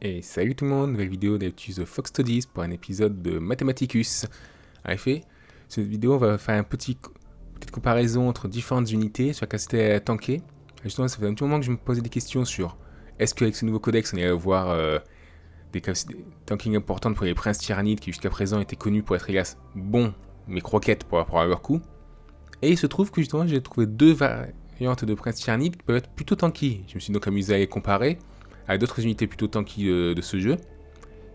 Et salut tout le monde, nouvelle vidéo d'Aptus The Fox Studies pour un épisode de Mathematicus. En effet, cette vidéo on va faire petite comparaison entre différentes unités sur la capacité à tanker. Justement, ça fait un petit moment que je me posais des questions sur est-ce qu'avec ce nouveau codex on allait avoir des capacités de tanking importantes pour les princes tyrannides qui jusqu'à présent étaient connus pour être hélas bons mais croquettes par rapport à leur coup. Et il se trouve que justement j'ai trouvé deux variantes de princes tyrannides qui peuvent être plutôt tanky. Je me suis donc amusé à les comparer à d'autres unités plutôt tanky de ce jeu.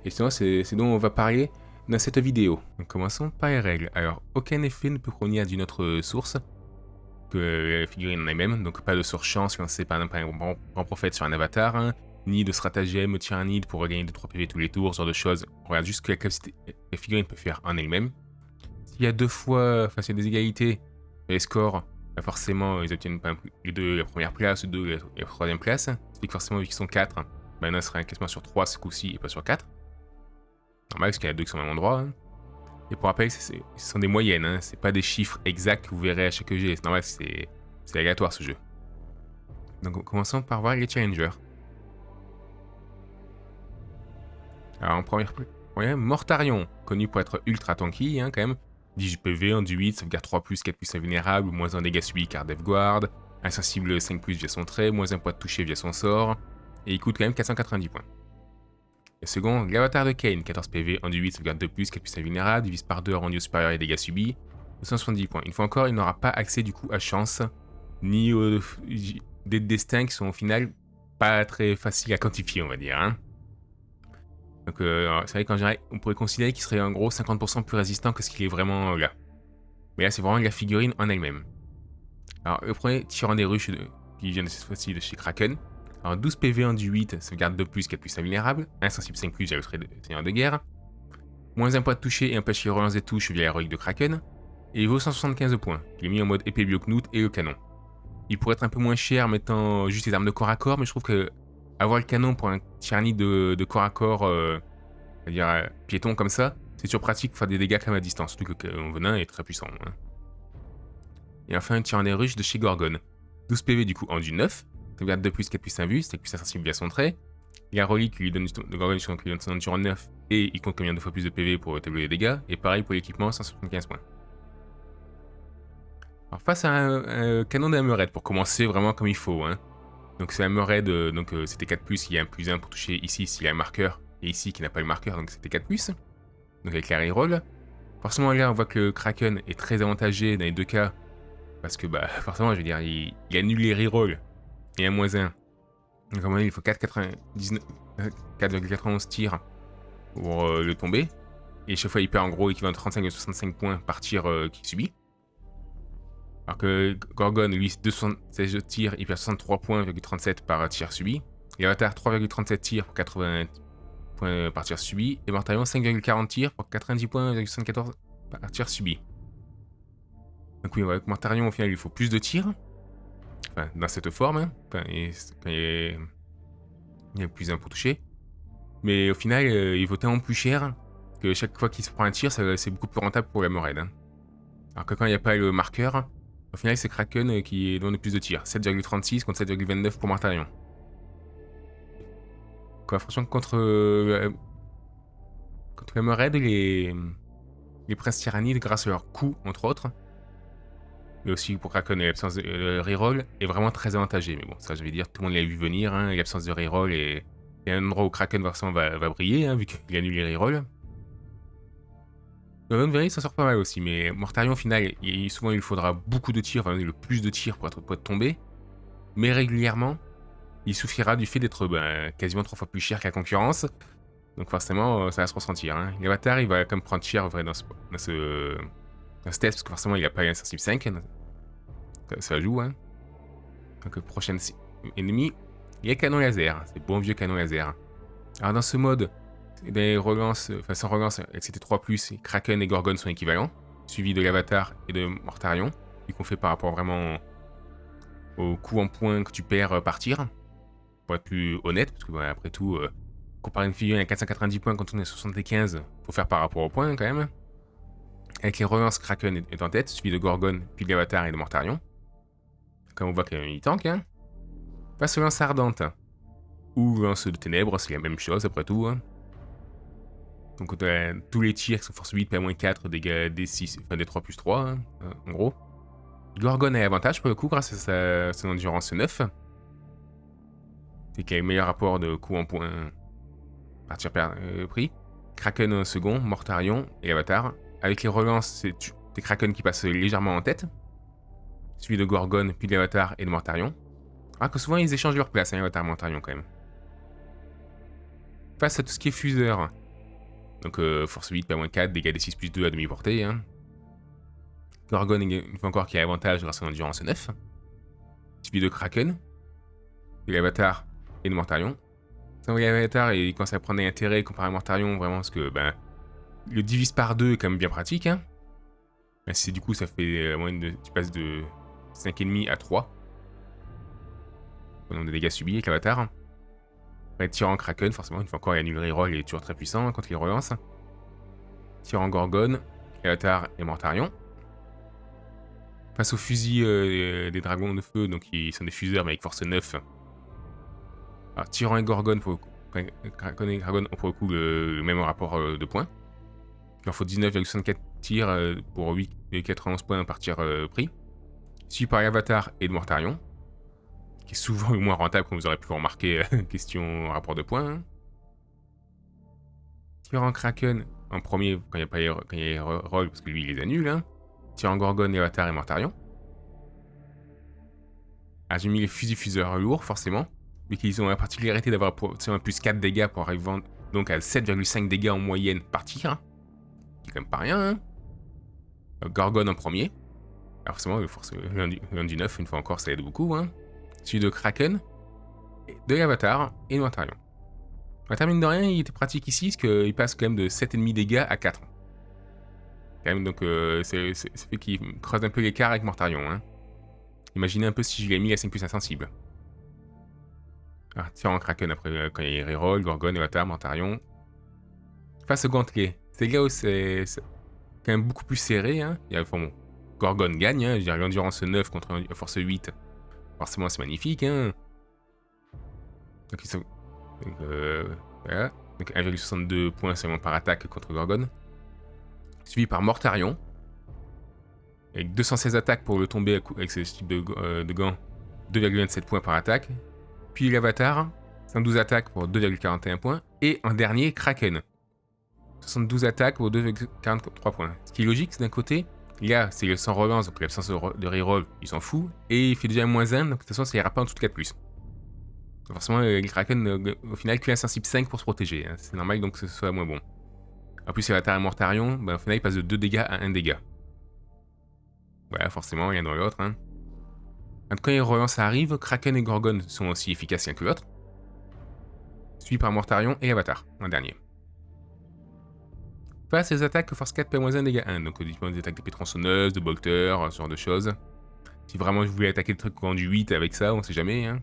Et sinon, c'est dont on va parler dans cette vidéo. Donc, commençons par les règles. Alors, aucun effet ne peut provenir d'une autre source que la figurine en elle-même, donc pas de surchance lancée par un grand prophète sur un avatar, hein, ni de stratagème tyrannide pour regagner 2-3 PV tous les tours, ce genre de choses. On regarde juste ce que la figurine peut faire en elle-même. S'il y a deux fois, s'il y a des égalités, les scores, bah forcément, ils obtiennent pas les deux la première place, les deux la troisième place. C'est que forcément, vu qu'ils sont 4, maintenant, ce sera un classement sur 3 ce coup-ci et pas sur 4. Normal, parce qu'il y en a deux qui sont au même endroit. Hein. Et pour rappel, ce sont des moyennes, hein. C'est pas des chiffres exacts que vous verrez à chaque jet. C'est normal, c'est aléatoire ce jeu. Donc commençons par voir les challengers. Alors en première Mortarion, connu pour être ultra tanky, hein, quand même. 18 PV, enduit, sauvegarde 3+, 4+ invulnérable, moins 1 dégâts subis car Deathguard, insensible 5+ via son trait, moins 1 poids de toucher via son sort, et il coûte quand même 490 points. Le second, l'avatar de Kain, 14 PV, enduit, sauvegarde 2+, 4+ invulnérable, divise par 2 rendu supérieur et dégâts subis, 270 points. Une fois encore, il n'aura pas accès du coup à chance, ni aux des destins qui sont au final pas très faciles à quantifier, on va dire. Hein. Donc c'est vrai qu'en général, on pourrait considérer qu'il serait en gros 50% plus résistant que ce qu'il est vraiment là. Mais là, c'est vraiment la figurine en elle-même. Alors, le premier, Tyran des ruches, qui vient de cette fois-ci de chez Kraken. Alors, 12 PV en du 8, sauvegarde 2+, 4+ invulnérable, insensible 5+, via le trait de seigneur de guerre, moins 1 point de toucher et empêche les relances des touches via l'héroïque de Kraken, et il vaut 175 points, il est mis en mode épée bioknout et le canon. Il pourrait être un peu moins cher en mettant juste les armes de corps à corps, mais je trouve que avoir le canon pour un tyrannie de corps à corps, c'est-à-dire piéton comme ça, c'est toujours pratique pour faire des dégâts quand même à distance, surtout que le venin est très puissant. Hein. Et enfin, un tyran des ruches de chez Gorgon. 12 PV du coup en du 9, sauvegarde 2+, 4+ invus, c'est plus insensible via son trait. Il y a un relique qui lui donne de Gorgon qui lui donne son endurance 9 et il compte combien de fois plus de PV pour tabler les dégâts. Et pareil pour l'équipement, 175 points. Alors face à un canon d'Hammerhead pour commencer vraiment comme il faut. Hein. Donc c'est Hammerhead, donc c'était 4+, il y a un +1 pour toucher ici s'il y a un marqueur, et ici qui n'a pas le marqueur, donc c'était 4+. Donc avec la reroll. Forcément là on voit que le Kraken est très avantagé dans les deux cas. Parce que bah forcément je veux dire, il annule les rerolls et un -1. Donc à mon avis il faut 4,91 tirs pour le tomber. Et chaque fois il perd en gros équivalent de 35 à 65 points par tir qu'il subit. Alors que Gorgon, lui, 276 tirs, il perd 63 points, 37 par tir subi. Et Avatar, 3,37 tirs pour 80 points par tir subi. Et Mortarion, 5,40 tirs pour 90 points, 74 par tir subi. Donc oui, avec Mortarion, au final, il faut plus de tirs. Enfin, dans cette forme. Hein. Enfin, quand il y a plus d'un pour toucher. Mais au final, il vaut tellement plus cher que chaque fois qu'il se prend un tir, c'est beaucoup plus rentable pour la Mored. Hein. Alors que quand il n'y a pas le marqueur, au final, c'est Kraken qui donne le plus de tirs. 7,36 contre 7,29 pour Mortarion. Quoi, franchement, contre Hammerhead, les princes tyrannides, grâce à leur coup, entre autres, mais aussi pour Kraken, l'absence de reroll est vraiment très avantagée. Mais bon, ça, je vais dire, tout le monde l'a vu venir. Hein, l'absence de reroll est un endroit où Kraken forcément va briller, hein, vu qu'il annule les rerolls. Very s'en sort pas mal aussi, mais Mortarion au final, souvent il faudra beaucoup de tirs, enfin le plus de tirs pour être tombé. Mais régulièrement, il souffrira du fait d'être quasiment 3 fois plus cher que la concurrence. Donc forcément, ça va se ressentir. Hein. L'avatar, il va quand même prendre cher vrai, dans ce test, parce que forcément il n'a pas l'insensible 5. Ça joue. Hein. Donc prochaine ennemi, il y a canon laser, c'est bon vieux canon laser. Alors dans ce mode, des relances, enfin sans relance, c'était 3+, Kraken et Gorgon sont équivalents, suivi de l'Avatar et de Mortarion, vu qu'on fait par rapport vraiment au coup en points que tu perds par tir, pour être plus honnête, parce que bah, après tout, comparer une figurine à 490 points quand on est à 75, faut faire par rapport aux points quand même. Avec les relances, Kraken est en tête, suivi de Gorgon, puis de l'Avatar et de Mortarion. Comme on voit qu'il tank, hein. Passe aux lances ardentes. ou lance de ténèbres, c'est la même chose après tout. Hein. Donc tous les tirs qui sont force 8, P-4, dégâts D6, enfin D3 plus 3, hein, en gros. Gorgon a avantage pour le coup grâce à son endurance 9. C'est qu'il a le meilleur rapport de coup en points par tir pris. Kraken en second, Mortarion et Avatar. Avec les relances, c'est Kraken qui passe légèrement en tête. Suivi de Gorgon, puis de l'Avatar et de Mortarion. Alors que souvent ils échangent leur place, hein, Avatar et Mortarion quand même. Face à tout ce qui est fuseur. Donc force 8, P-4, dégâts D6 plus 2 à demi-portée. Hein. Gorgon, une fois encore, qui a avantage grâce à son endurance 9. Suivi de Kraken, de l'Avatar et de Mortarion. L'Avatar, il commence à prendre un intérêt comparé à Mortarion, vraiment, parce que le divise par 2 est quand même bien pratique. Hein. C'est du coup, ça fait tu passes de 5,5 à 3. Au nombre de dégâts subis avec l'Avatar. Après, tirant Kraken, forcément, une fois encore, il annule le reroll, il est toujours très puissant quand il relance. Tirant Gorgon, Avatar et Mortarion. Face aux fusils des dragons de feu, donc ils sont des fuseurs mais avec force 9. Alors, Tyran et Gorgon, Kraken et Gorgon ont pour le coup le même rapport de points. Il en faut 19,64 tirs pour 8,91 points par tir pris. Suivi par l'Avatar et de Mortarion, qui est souvent le moins rentable, comme vous aurez pu le remarquer, question rapport de points. Hein. Tyran Kraken en premier quand il y a roll, parce que lui il les annule. Hein. Tyran Gorgon, Avatar et Mortarion. Ah, j'ai mis les fusils fuseurs lourds, forcément. Mais qu'ils ont la particularité d'avoir un plus 4 dégâts pour arriver donc à 7,5 dégâts en moyenne par tir. C'est quand même pas rien. Hein. Gorgon en premier. Alors forcément, l'un du 9, une fois encore, ça aide beaucoup. Hein. Celui de Kraken, de l'Avatar et de Mortarion. Avatar, mine de rien, il était pratique ici, parce qu'il passe quand même de 7,5 dégâts à 4. Quand même, donc ça fait qu'il creuse un peu l'écart avec Mortarion. Hein. Imaginez un peu si je l'ai mis à 5 plus insensible. Alors, tirant Kraken après quand il y a reroll, Gorgon, Avatar, Mortarion. Face au gantelet, c'est là où c'est quand même beaucoup plus serré. Hein. Gorgon gagne, hein. Je dirais l'endurance 9 contre la force 8. Forcément, c'est magnifique. Hein. Donc, ils sont. Voilà. Donc 1,62 points seulement par attaque contre Gorgon. Suivi par Mortarion. Avec 216 attaques pour le tomber avec ce type de gants. 2,27 points par attaque. Puis l'Avatar, 112 attaques pour 2,41 points. Et en dernier, Kraken. 72 attaques pour 2,43 points. Ce qui est logique, c'est d'un côté, là, c'est le sans relance, donc l'absence de reroll, il s'en fout. Et il fait déjà moins 1, donc de toute façon, ça ira pas en tout 4+. Donc forcément, le Kraken, au final, qu'il a insensible 5 pour se protéger. Hein. C'est normal donc que ce soit moins bon. En plus, Avatar et Mortarion, au final, il passe de 2 dégâts à 1 dégât. Voilà, forcément, l'un dans l'autre. Hein. Quand les relances arrivent, Kraken et Gorgon sont aussi efficaces l'un que l'autre. Suivi par Mortarion et Avatar, en dernier. Face aux attaques force 4 P-1 dégâts 1, donc des attaques d'épée tronçonneuse, de bolter, ce genre de choses. Si vraiment je voulais attaquer le truc en du 8 avec ça, on sait jamais. Hein.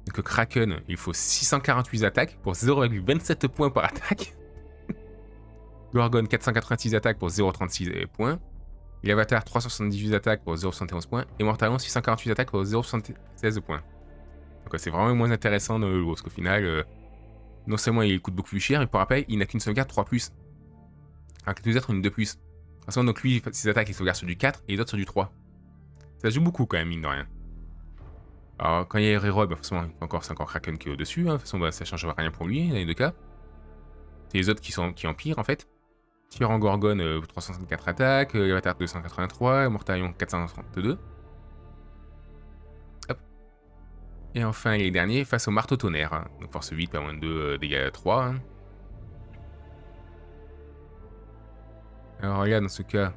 Donc Kraken, il faut 648 attaques pour 0,27 points par attaque. Gorgon, 486 attaques pour 0,36 points. L'Avatar, 378 attaques pour 0,71 points. Et Mortarion, 648 attaques pour 0,76 points. Donc c'est vraiment moins intéressant dans le lot, parce qu'au final, non seulement il coûte beaucoup plus cher, mais pour rappel, il n'a qu'une sauvegarde 3+. Alors que les autres ont une 2+. De toute façon, donc lui, ses attaques, il sauvegarde sur du 4 et les autres sur du 3. Ça joue beaucoup quand même, mine de rien. Alors quand il y a reroll, forcément, c'est encore Kraken qui est au-dessus. Hein. De toute façon, ça change rien pour lui, dans les deux cas. C'est les autres qui empirent, en fait. Tyran Gorgon, 364 attaques, Avatar 283, Mortarion 432. Hop. Et enfin, les derniers face au marteau tonnerre. Hein. Donc force 8, pas moins de 2, dégâts 3. Hein. Alors là, dans ce cas,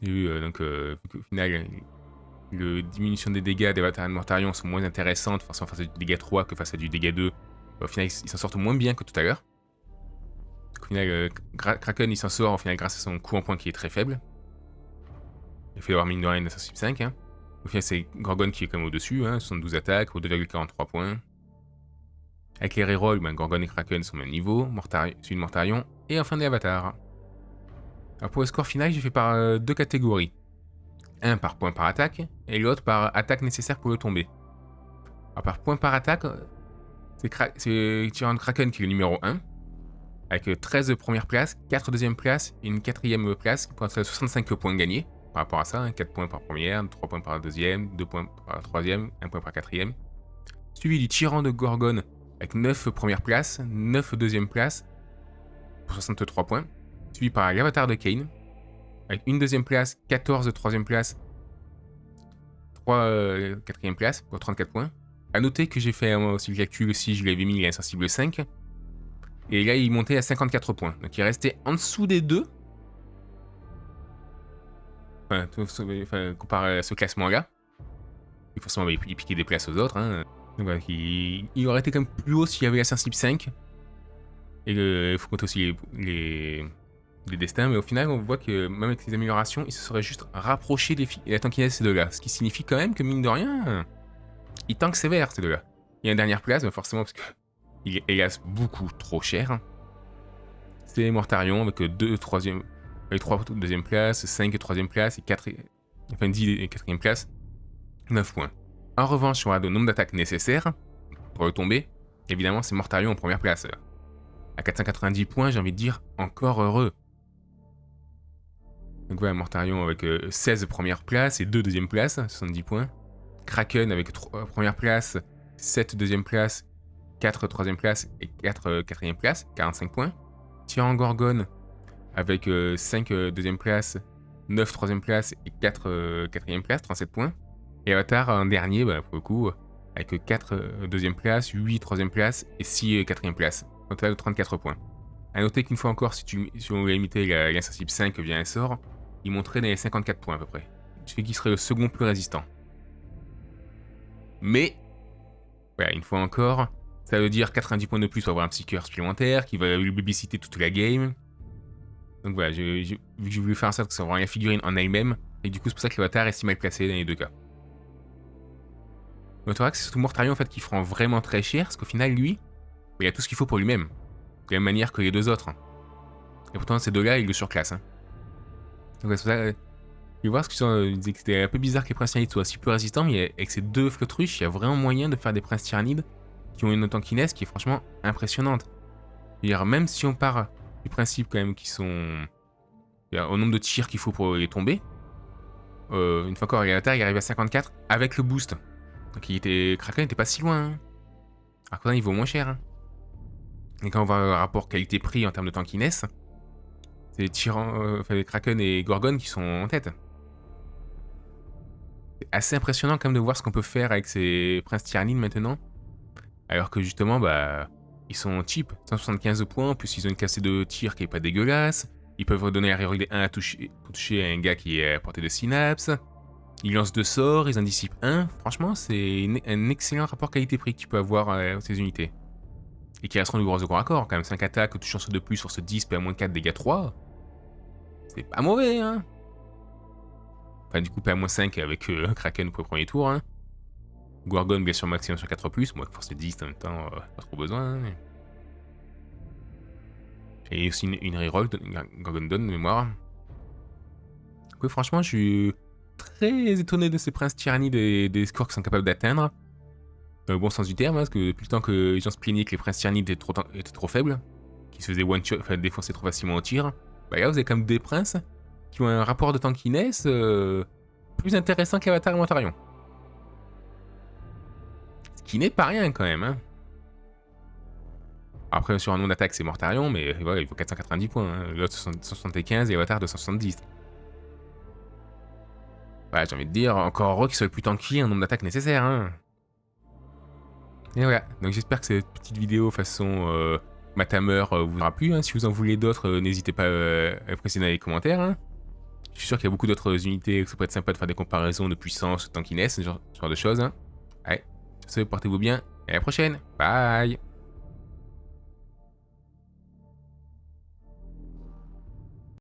il y a eu, donc, au final, la diminution des dégâts d'Avatar et de Mortarion sont moins intéressantes, forcément face à du dégât 3 que face à du dégât 2. Au final, ils s'en sortent moins bien que tout à l'heure. Au final, Kraken, il s'en sort au final grâce à son coup en point qui est très faible. Il fait avoir mine de rien une insensible 5. Hein. Au final, c'est Gorgon qui est quand même au-dessus, hein, 72 attaques pour 2,43 points. Avec les rerolls, Gorgon et Kraken sont au même niveau, celui de Mortarion, et enfin des avatars. Alors pour le score final, j'ai fait par deux catégories. Un par point par attaque, et l'autre par attaque nécessaire pour le tomber. Alors par point par attaque, C'est Tyrant Kraken qui est le numéro 1, avec 13 premières places, 4 deuxième places et une 4e place, pour 65 points gagnés par rapport à ça, hein, 4 points par première, 3 points par deuxième, 2 points par troisième, 1 point par quatrième. Suivi du Tyran de Gorgone, avec 9 premières places, 9 deuxième places, pour 63 points. Suivi par l'Avatar de Kane, avec une deuxième place, 14 troisième place, 3 quatrième place, pour 34 points. A noter que j'ai fait aussi le calcul aussi, je l'avais mis, il est insensible 5. Et là, il montait à 54 points. Donc il restait en dessous des deux. Enfin, comparé à ce classement-là. Et forcément, il piquait des places aux autres. Hein. Donc voilà, il aurait été quand même plus haut s'il y avait la sensible 5. Et il faut compter aussi les destins. Mais au final, on voit que même avec les améliorations, il se serait juste rapproché des la tankiness ces deux-là. Ce qui signifie quand même que, mine de rien, il tank sévère ces deux-là. Il y a une dernière place, mais forcément, parce qu'il est hélas beaucoup trop cher. C'est Mortarion avec 2 troisième, avec 3 deuxième place, 5 troisième place et 4, enfin 10 et 4e place, 9 points. En revanche, si on a le nombre d'attaques nécessaires pour le tomber, évidemment c'est Mortarion en première place. À 490 points, j'ai envie de dire encore heureux. Donc voilà, Mortarion avec 16 premières places et 2 deuxième places, 70 points. Kraken avec 3 premières places, 7 deuxième places, 4 troisième place et 4 quatrième place, 45 points. Tyran Gorgone avec 5 deuxième place, 9 troisième place et 4 quatrième place, 37 points. Et Avatar en dernier, bah, pour le coup, avec 4 deuxième place, 8 troisième place et 6 quatrième place. Au total de 34 points. A noter qu'une fois encore, si on voulait imiter l'insensible 5 via un sort, il monterait dans les 54 points à peu près. Ce qui serait le second plus résistant. Mais, voilà, une fois encore, ça veut dire 90 points de plus pour avoir un psycheur supplémentaire qui va le babysiter toute la game. Donc voilà, vu que j'ai voulu faire en sorte que ça soit la figurine en elle-même, et du coup c'est pour ça que l'avatar est si mal placé dans les deux cas. On notera que c'est surtout Mortarion en fait qui fera vraiment très cher, parce qu'au final lui, il a tout ce qu'il faut pour lui-même. De la même manière que les deux autres. Et pourtant ces deux-là, ils le surclassent. Hein. Donc c'est pour ça, je vais voir ce qu'ils disaient que c'était un peu bizarre que les princes tyrannides soient si peu résistants, mais avec ces deux flottruches, il y a vraiment moyen de faire des princes tyrannides qui ont une tankiness qui est franchement impressionnante. C'est-à-dire, même si on part du principe quand même qu'ils sont au nombre de tirs qu'il faut pour les tomber, une fois encore, l'avatar il arrive à 54 avec le boost. Donc Kraken n'était pas si loin. Hein. Alors que là, il vaut moins cher. Hein. Et quand on voit le rapport qualité-prix en termes de tankiness, c'est Kraken et Gorgone qui sont en tête. C'est assez impressionnant quand même de voir ce qu'on peut faire avec ces princes tyrannides maintenant. Alors que justement, bah, ils sont cheap, 175 points, en plus ils ont une cassée de tir qui est pas dégueulasse. Ils peuvent redonner un reroll des 1 pour toucher à un gars qui est à portée de synapse. Ils lancent 2 sorts, ils en dissipent 1. Franchement, c'est un excellent rapport qualité-prix que tu peux avoir à ces unités. Et qui resteront du gros corps à corps, quand même 5 attaques, touchant sur 2 plus sur ce 10, PA-4, dégâts 3. C'est pas mauvais, hein. Enfin, du coup, PA-5 avec Kraken pour le premier tour, hein. Gorgone, bien sûr, maximum sur 4+, moi, force 10 en même temps, pas trop besoin. Hein. Et aussi une reroll, Gorgone donne de mémoire. Donc, franchement, je suis très étonné de ces princes tyrannides et des scores qu'ils sont capables d'atteindre. Dans le bon sens du terme, hein, parce que depuis le temps que les gens se plaignaient que les princes tyrannides étaient trop faibles, qu'ils se faisaient one-shot, enfin défoncer trop facilement au tir, bah là, vous avez quand même des princes qui ont un rapport de tankiness plus intéressant qu'Avatar et Mortarion. Ce qui n'est pas rien quand même. Hein. Après, sur un nom d'attaque, c'est Mortarion, mais voilà, il faut 490 points. Hein. L'autre 175 et Avatar 270. Bah, j'ai envie de dire, encore heureux qu'il soit le plus tanky un nombre d'attaques nécessaire. Hein. Et voilà, donc j'espère que cette petite vidéo façon Matamer vous aura plu. Hein. Si vous en voulez d'autres, n'hésitez pas à le préciser dans les commentaires. Hein. Je suis sûr qu'il y a beaucoup d'autres unités que ça pourrait être sympa de faire des comparaisons de puissance, de tankiness, ce genre de choses. Hein. Allez, sur ce, portez-vous bien et à la prochaine. Bye.